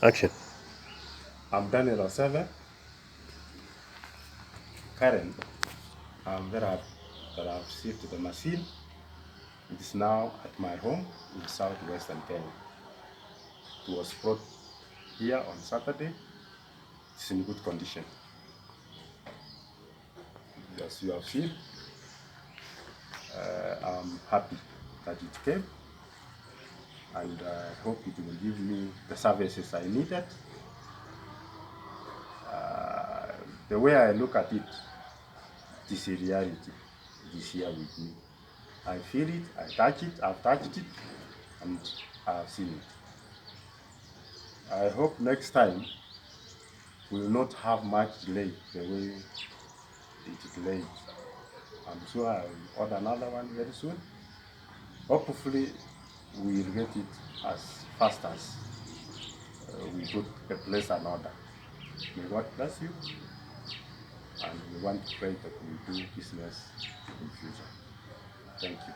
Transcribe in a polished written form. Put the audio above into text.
Action. I'm Daniel Oseve. Karen, I'm very happy that I've received the machine. It is now at my home in southwestern Kenya. It was brought here on Saturday. It's in good condition. As you have seen, I'm happy that it came, and I hope it will give me the services I needed. The way I look at it, it is a reality. It is here with me. I feel it, I touch it, I've touched it, and I've seen it. I hope next time we will not have much delay the way it delayed. I'm sure I will order another one very soon. Hopefully, we'll get it as fast as we put the place an order. May God bless you, and we want to pray that we do business in future. Thank you.